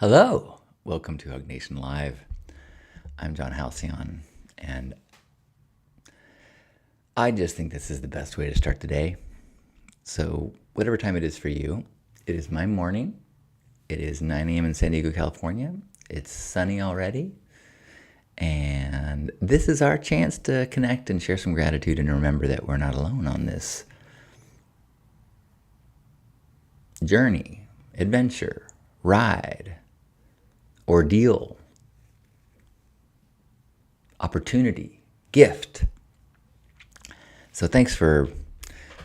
Hello, welcome to Hug Nation Live. I'm John Halcyon, and I just think this is the best way to start the day. So, whatever time it is for you, it is my morning. It is 9 a.m. in San Diego, California. It's sunny already, and this is our chance to connect and share some gratitude and remember that we're not alone on this journey, adventure, ride, ordeal, opportunity, gift. So thanks for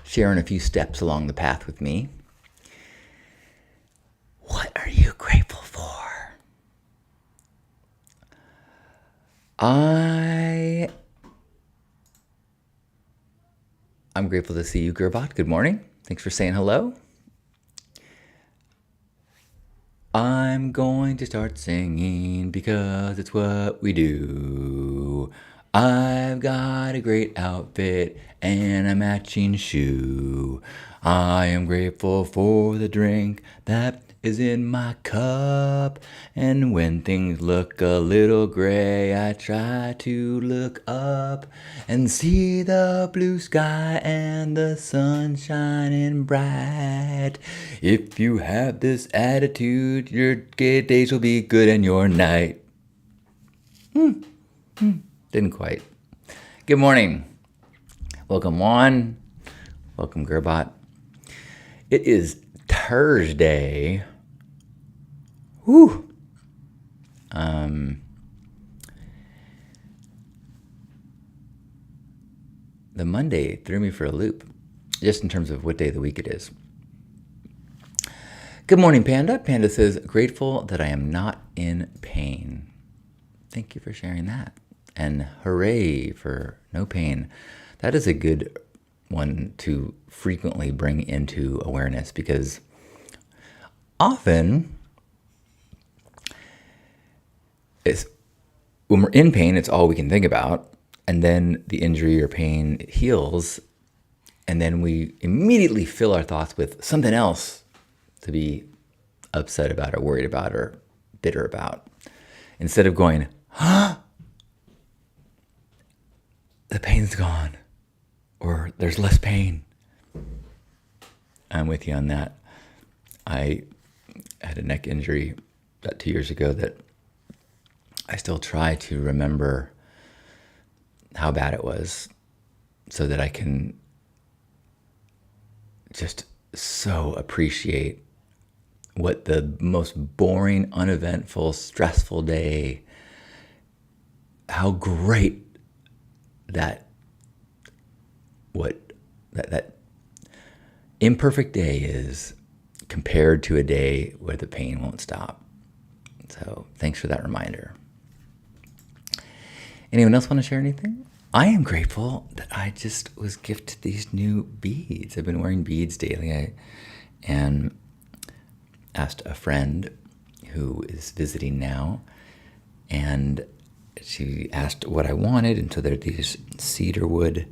sharing a few steps along the path with me. What are you grateful for? I'm grateful to see you, Gerbot. Good morning. Thanks for saying hello. I'm going to start singing because it's what we do. I've got a great outfit and a matching shoe. I am grateful for the drink that is in my cup. And when things look a little gray, I try to look up and see the blue sky and the sun shining bright. If you have this attitude, your days will be good and your night. Didn't quite. Good morning. Welcome, Juan. Welcome, Gerbot. It is Thursday. Whew. The Monday threw me for a loop, just in terms of what day of the week it is. Good morning, Panda. Panda says, grateful that I am not in pain. Thank you for sharing that. And hooray for no pain. That is a good one to frequently bring into awareness, because often when we're in pain, it's all we can think about. And then the injury or pain heals. And then we immediately fill our thoughts with something else to be upset about or worried about or bitter about. Instead of going, the pain's gone, or there's less pain. I'm with you on that. I had a neck injury about 2 years ago that I still try to remember how bad it was so that I can just so appreciate what the most boring, uneventful, stressful day, how great that imperfect day is compared to a day where the pain won't stop. So thanks for that reminder. Anyone else want to share anything? I am grateful that I just was gifted these new beads. I've been wearing beads daily. And asked a friend who is visiting now, and she asked what I wanted, and so there are these cedarwood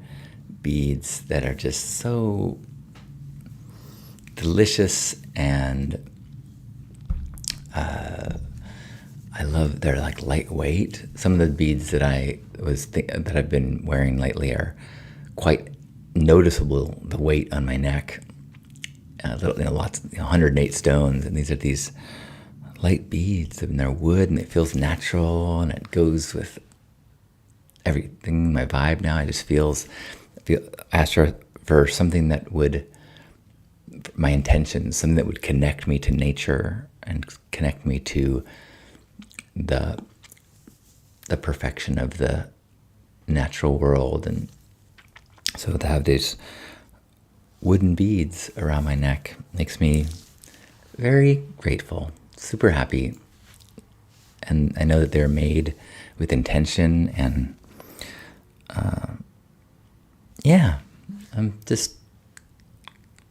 beads that are just so delicious, and I love. They're like lightweight. Some of the beads that that I've been wearing lately are quite noticeable. The weight on my neck, lots, 108 stones, and these light beads, and they're wood, and it feels natural, and it goes with everything. My vibe now, I just asked her for something that would, my intentions, something that would connect me to nature and connect me to the perfection of the natural world. And so to have these wooden beads around my neck makes me very grateful, super happy. And I know that they're made with intention, and I'm just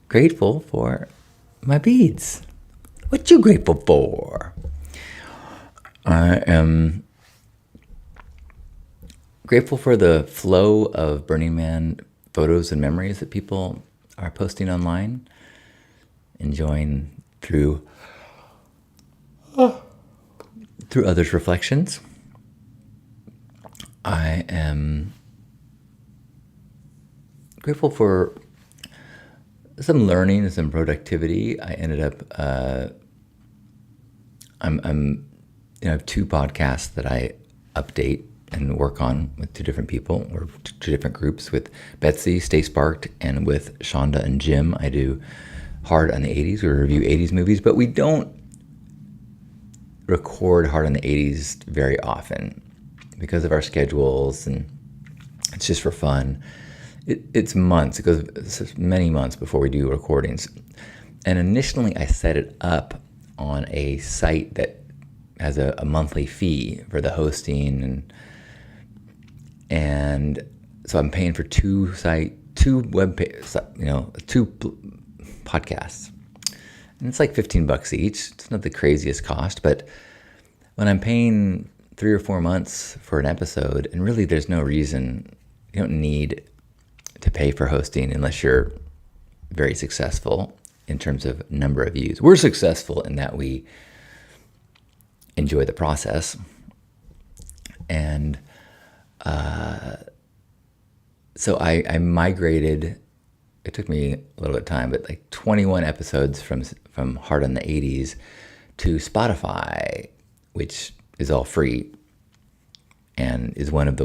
grateful for my beads. What you grateful for? I am grateful for the flow of Burning Man photos and memories that people are posting online, enjoying through through others' reflections. I am grateful for some learning and some productivity. I ended up, I have two podcasts that I update and work on with two different people or two different groups with Betsy, Stay Sparked, and with Shonda and Jim. I do Hard on the 80s. We review 80s movies, but we don't record Hard on the 80s very often because of our schedules, and it's just for fun. It's months. It goes many months before we do recordings. And initially, I set it up on a site that has a monthly fee for the hosting, and so I'm paying for two podcasts, and it's like $15 each. It's not the craziest cost, but when I'm paying 3 or 4 months for an episode, and really there's no reason, you don't need to pay for hosting unless you're very successful in terms of number of views. We're successful in that we enjoy the process. And so I migrated, it took me a little bit of time, but like 21 episodes from Hard on the 80s to Spotify, which is all free and is one of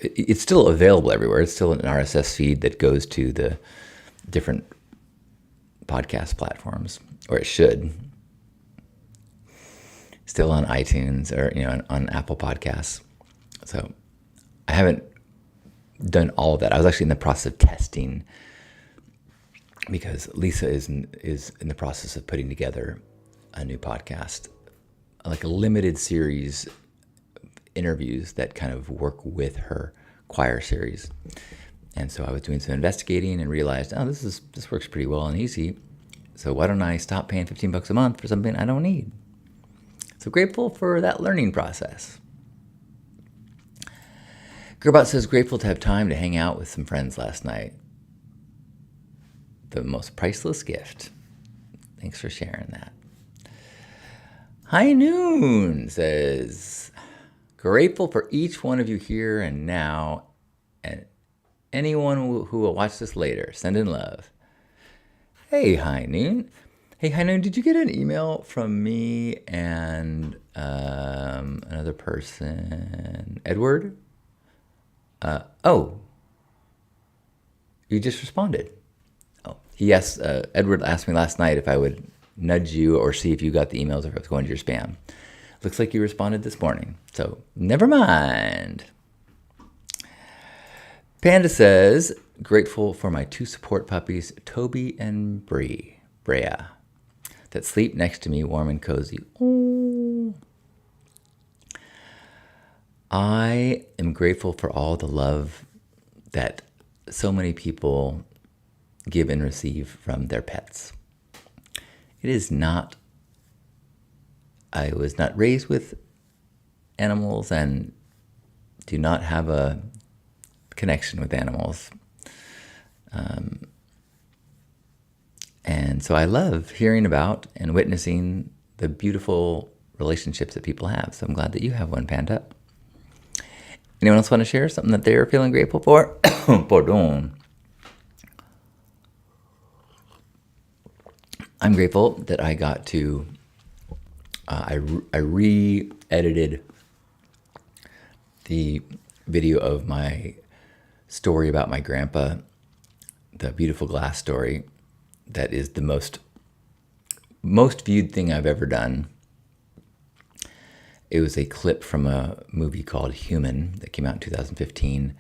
it's still available everywhere. It's still an RSS feed that goes to the different podcast platforms, or it should. Still on iTunes or on Apple Podcasts. So I haven't done all of that. I was actually in the process of testing because Lisa is in the process of putting together a new podcast, like a limited series interviews that kind of work with her choir series. And so I was doing some investigating and realized, this works pretty well and easy. So why don't I stop paying $15 a month for something I don't need? So grateful for that learning process. Gerbot says, grateful to have time to hang out with some friends last night. The most priceless gift. Thanks for sharing that. High Noon says, grateful for each one of you here and now, and anyone who will watch this later. Send in love. Hey, High Noon. Hey, High Noon, did you get an email from me and another person? Edward? You just responded. Oh, yes. Edward asked me last night if I would nudge you or see if you got the emails or if it was going to your spam. Looks like you responded this morning. So, never mind. Panda says, grateful for my 2 support puppies, Toby and Brea, that sleep next to me warm and cozy. Oh. I am grateful for all the love that so many people give and receive from their pets. I was not raised with animals and do not have a connection with animals. And so I love hearing about and witnessing the beautiful relationships that people have. So I'm glad that you have one, Panda. Anyone else want to share something that they're feeling grateful for? Pardon. I'm grateful that I got to, I re-edited the video of my story about my grandpa, the Beautiful Glass story. That is the most viewed thing I've ever done. It was a clip from a movie called Human that came out in 2015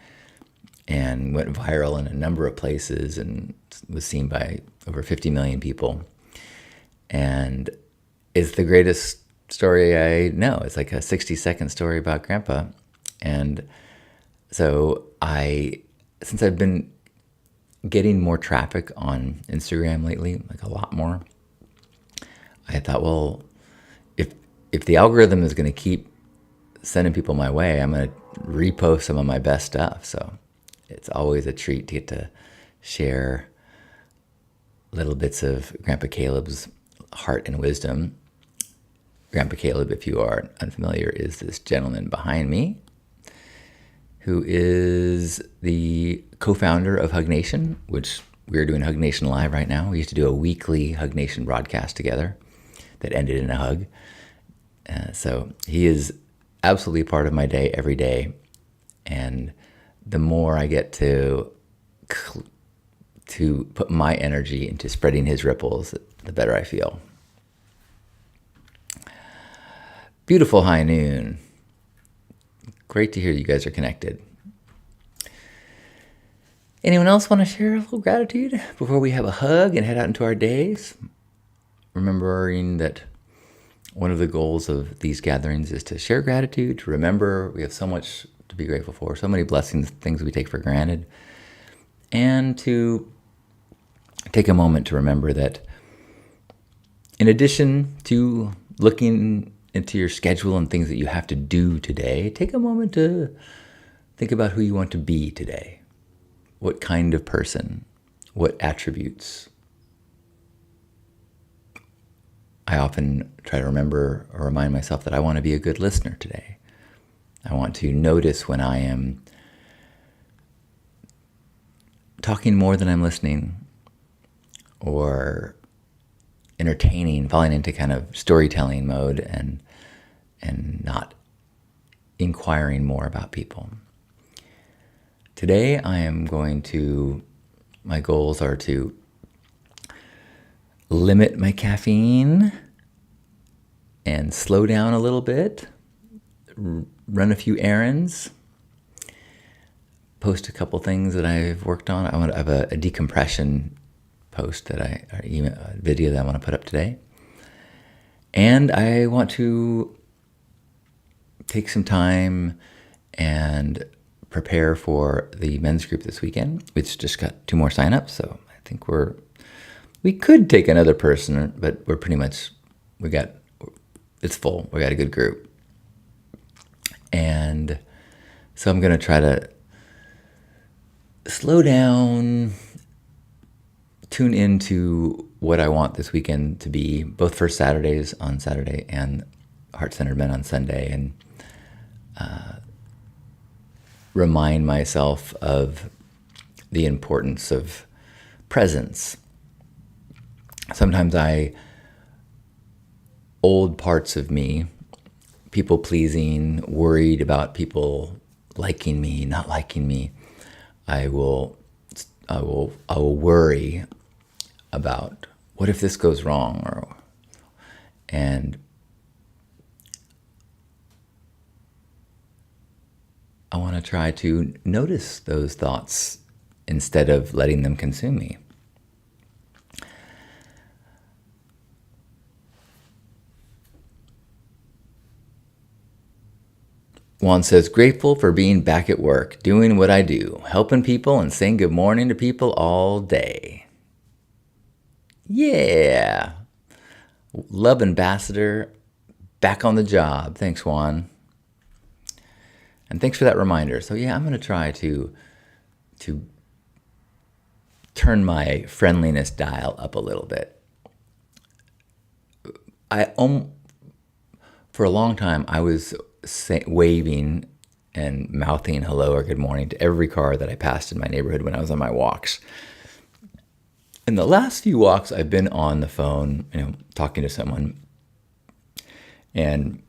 and went viral in a number of places and was seen by over 50 million people. And it's the greatest story I know. It's like a 60-second story about Grandpa. And so since I've been getting more traffic on Instagram lately, like a lot more, I thought, well, if the algorithm is going to keep sending people my way, I'm going to repost some of my best stuff. So it's always a treat to get to share little bits of Grandpa Caleb's heart and wisdom. Grandpa Caleb, if you are unfamiliar, is this gentleman behind me who is the co-founder of Hug Nation, which we're doing Hug Nation Live right now. We used to do a weekly Hug Nation broadcast together that ended in a hug. So he is absolutely part of my day every day. And the more I get to put my energy into spreading his ripples, the better I feel. Beautiful high noon. Great to hear you guys are connected. Anyone else want to share a little gratitude before we have a hug and head out into our days? Remembering that one of the goals of these gatherings is to share gratitude, to remember we have so much to be grateful for, so many blessings, things we take for granted, and to take a moment to remember that in addition to looking into your schedule and things that you have to do today, take a moment to think about who you want to be today. What kind of person, what attributes. I often try to remember or remind myself that I want to be a good listener today. I want to notice when I am talking more than I'm listening, or entertaining, falling into kind of storytelling mode and not inquiring more about people. Today my goals are to limit my caffeine and slow down a little bit, run a few errands, post a couple things that I've worked on. I want to have a decompression post a video that I want to put up today. And I want to take some time and prepare for the men's group this weekend. We've just got 2 more signups, so I think we could take another person, but we're pretty much, it's full. We got a good group. And so I'm going to try to slow down, tune into what I want this weekend to be, both for Saturdays on Saturday and Heart-Centered Men on Sunday, and remind myself of the importance of presence. Sometimes old parts of me, people pleasing, worried about people liking me, not liking me, I will worry about what if this goes wrong, and I want to try to notice those thoughts instead of letting them consume me. Juan says, grateful for being back at work, doing what I do, helping people and saying good morning to people all day. Yeah. Love Ambassador, back on the job. Thanks, Juan. And thanks for that reminder. So yeah, I'm going to try to turn my friendliness dial up a little bit. For a long time, I was waving and mouthing hello or good morning to every car that I passed in my neighborhood when I was on my walks. In the last few walks, I've been on the phone, talking to someone, and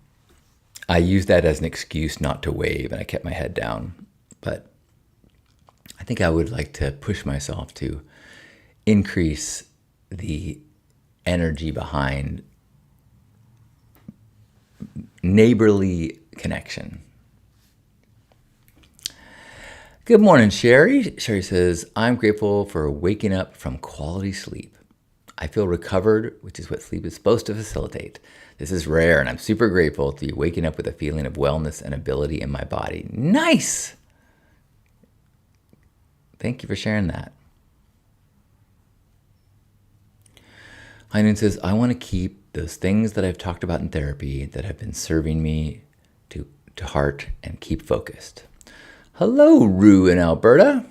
I used that as an excuse not to wave, and I kept my head down. But I think I would like to push myself to increase the energy behind neighborly connection. Good morning, Sherry. Sherry says, I'm grateful for waking up from quality sleep. I feel recovered, which is what sleep is supposed to facilitate. This is rare, and I'm super grateful to be waking up with a feeling of wellness and ability in my body. Nice! Thank you for sharing that. Heinen says, I want to keep those things that I've talked about in therapy that have been serving me to heart and keep focused. Hello, Rue in Alberta.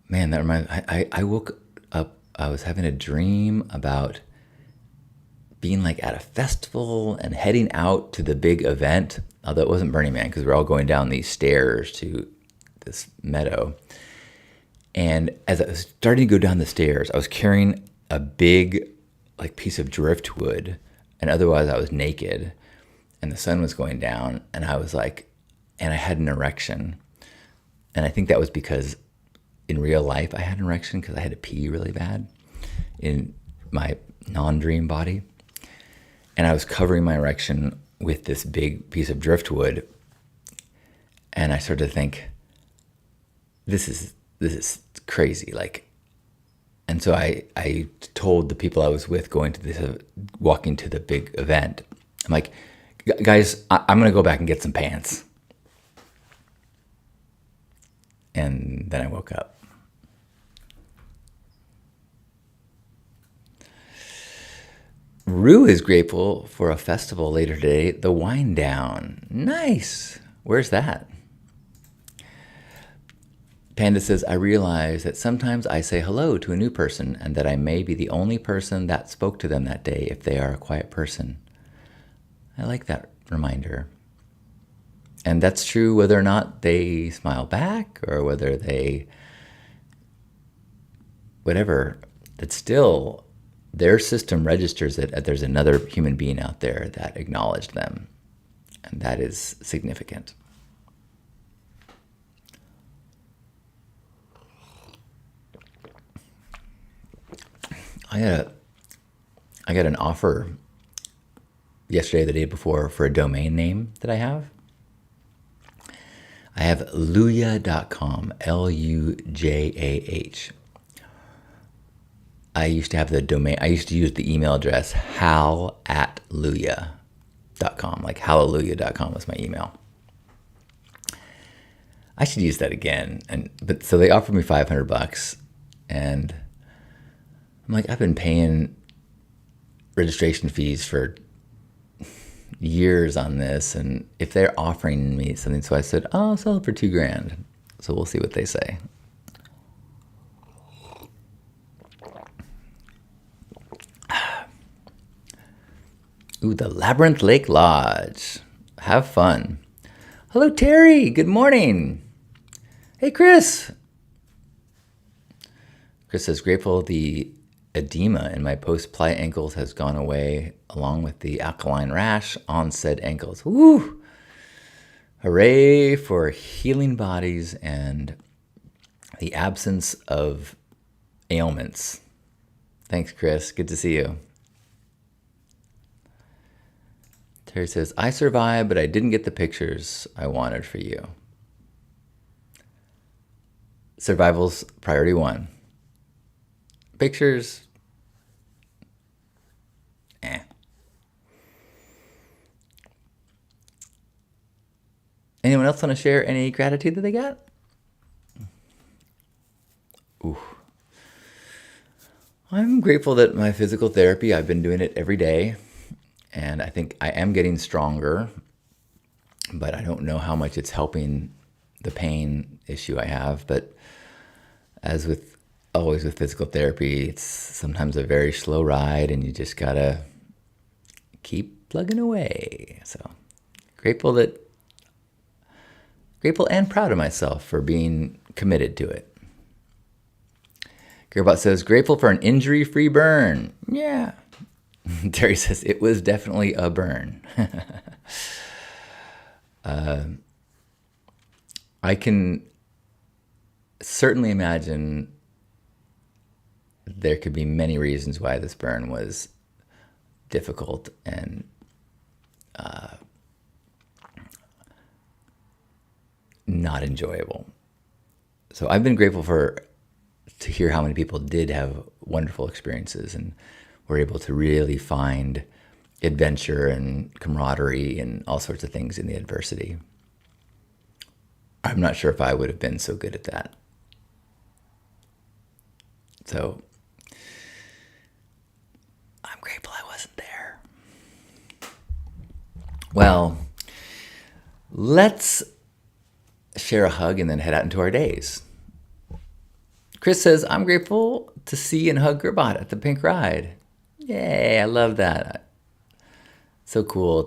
Man, that reminds me, I woke I was having a dream about being like at a festival and heading out to the big event, although it wasn't Burning Man because we're all going down these stairs to this meadow. And as I was starting to go down the stairs, I was carrying a big like piece of driftwood, and otherwise I was naked, and the sun was going down, and I was like, and I had an erection. And I think that was because in real life I had an erection because I had to pee really bad in my non-dream body. And I was covering my erection with this big piece of driftwood. And I started to think, this is crazy. Like, and so I told the people I was with going to this, walking to the big event, I'm like, guys, I'm going to go back and get some pants. And then I woke up. Rue is grateful for a festival later today, the Wine Down. Nice. Where's that? Panda says, I realize that sometimes I say hello to a new person and that I may be the only person that spoke to them that day if they are a quiet person. I like that reminder. And that's true whether or not they smile back or whether they, whatever, it's still, their system registers that there's another human being out there that acknowledged them. And that is significant. I got an offer yesterday, the day before, for a domain name that I have. I have Lujah.com, Lujah. I used to have the domain, I used to use the email address hal@lujah.com, like hallelujah.com was my email. I should use that again. But so they offered me $500, and I'm like, I've been paying registration fees for years on this, and if they're offering me something, so I said, oh, I'll sell it for $2,000. So we'll see what they say. Ooh, the Labyrinth Lake Lodge. Have fun. Hello, Terry. Good morning. Hey, Chris. Chris says, grateful the edema in my post-ply ankles has gone away, along with the alkaline rash on said ankles. Woo! Hooray for healing bodies and the absence of ailments. Thanks, Chris. Good to see you. Terry says, I survived, but I didn't get the pictures I wanted for you. Survival's priority one. Pictures, Anyone else want to share any gratitude that they got? Ooh. I'm grateful that my physical therapy, I've been doing it every day, and I think I am getting stronger, but I don't know how much it's helping the pain issue I have. But as with always with physical therapy, it's sometimes a very slow ride, and you just gotta keep plugging away. So grateful and proud of myself for being committed to it. Gearbot says, grateful for an injury-free burn. Yeah. Terry says, it was definitely a burn. I can certainly imagine there could be many reasons why this burn was difficult and not enjoyable. So I've been grateful to hear how many people did have wonderful experiences and were able to really find adventure and camaraderie and all sorts of things in the adversity. I'm not sure if I would have been so good at that. So I'm grateful I wasn't there. Well, let's share a hug and then head out into our days. Chris says, I'm grateful to see and hug Gerbot at the Pink Ride. Yay, I love that. So cool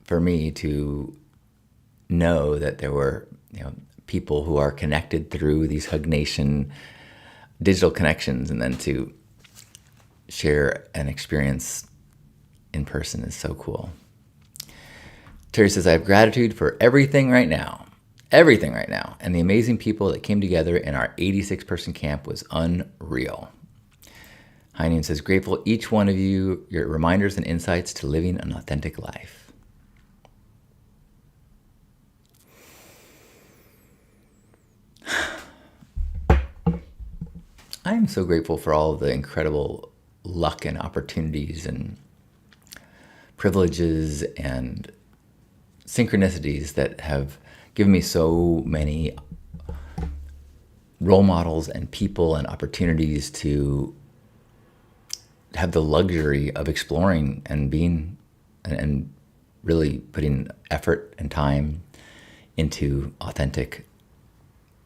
for me to know that there were, people who are connected through these Hug Nation digital connections, and then to share an experience in person is so cool. Terry says, I have gratitude for everything right now, and the amazing people that came together in our 86-person camp was unreal. Heinian says, grateful each one of you, your reminders and insights to living an authentic life. I am so grateful for all of the incredible luck and opportunities and privileges and synchronicities that have given me so many role models and people and opportunities to have the luxury of exploring and being and really putting effort and time into authentic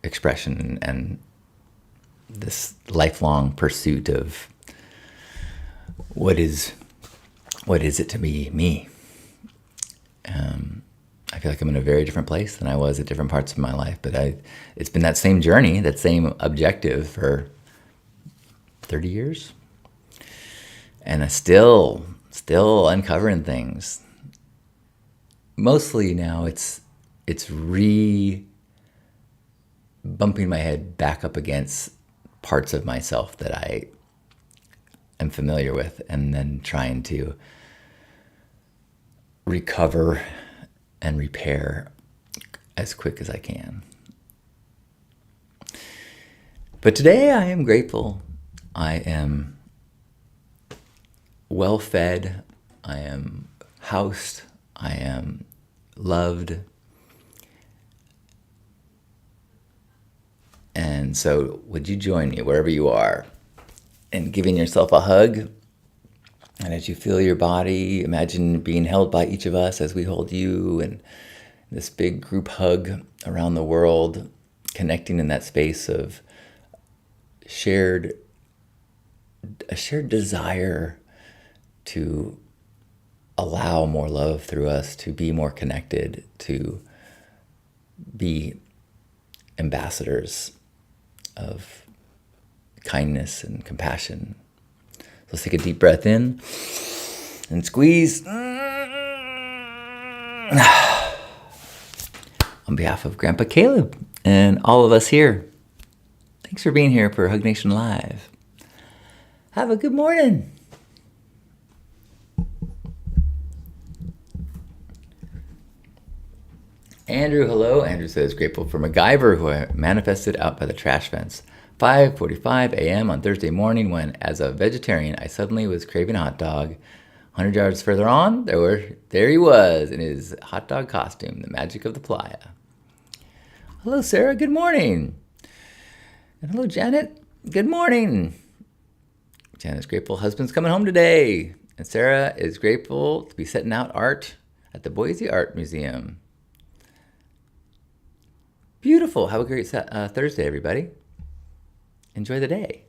expression and this lifelong pursuit of what is it to be me. I feel like I'm in a very different place than I was at different parts of my life, but it's been that same journey, that same objective for 30 years. And I still uncovering things. Mostly now it's bumping my head back up against parts of myself that I am familiar with, and then trying to recover and repair as quick as I can. But today I am grateful. I am well fed. I am housed. I am loved. And so would you join me wherever you are in giving yourself a hug? And as you feel your body, imagine being held by each of us as we hold you, and this big group hug around the world, connecting in that space of a shared desire to allow more love through us, to be more connected, to be ambassadors of kindness and compassion. So let's take a deep breath in and squeeze. On behalf of Grandpa Caleb and all of us here, thanks for being here for Hug Nation Live. Have a good morning. Andrew, hello. Andrew says, grateful for MacGyver, who I manifested out by the trash fence. 5:45 a.m. on Thursday morning, when, as a vegetarian, I suddenly was craving a hot dog. 100 yards further on, there he was in his hot dog costume, the magic of the playa. Hello, Sarah. Good morning. And hello, Janet. Good morning. Janet's grateful husband's coming home today. And Sarah is grateful to be setting out art at the Boise Art Museum. Beautiful. Have a great Thursday, everybody. Enjoy the day.